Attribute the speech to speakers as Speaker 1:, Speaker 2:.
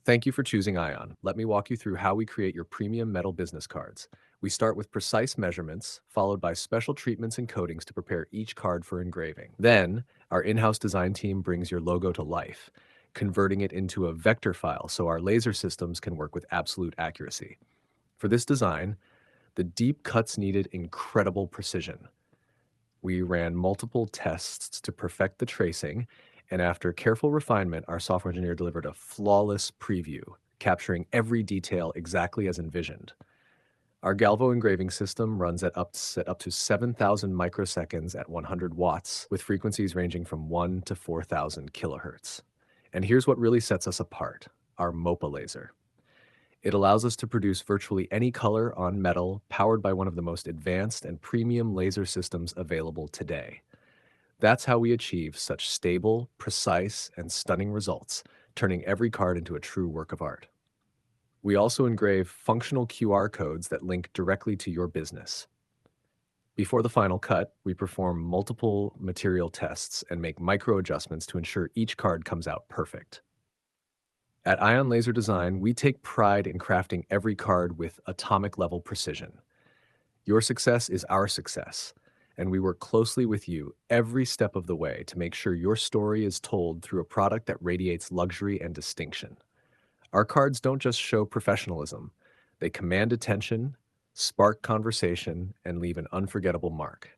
Speaker 1: Thank you for choosing Ion. Let me walk you through how we create your premium metal business cards. We start with precise measurements, followed by special treatments and coatings to prepare each card for engraving. Then, our in-house design team brings your logo to life, converting it into a vector file so our laser systems can work with absolute accuracy. For this design, the deep cuts needed incredible precision. We ran multiple tests to perfect the tracing, and after careful refinement, our software engineer delivered a flawless preview, capturing every detail exactly as envisioned. Our Galvo engraving system runs at up to 7,000 microseconds at 100 watts, with frequencies ranging from 1 to 4,000 kilohertz. And here's what really sets us apart: our MOPA laser. It allows us to produce virtually any color on metal, powered by one of the most advanced and premium laser systems available today. That's how we achieve such stable, precise, and stunning results, turning every card into a true work of art. We also engrave functional QR codes that link directly to your business. Before the final cut, we perform multiple material tests and make micro adjustments to ensure each card comes out perfect. At Ion Laser Design, we take pride in crafting every card with atomic level precision. Your success is our success, and we work closely with you every step of the way to make sure your story is told through a product that radiates luxury and distinction. Our cards don't just show professionalism, they command attention, spark conversation, and leave an unforgettable mark.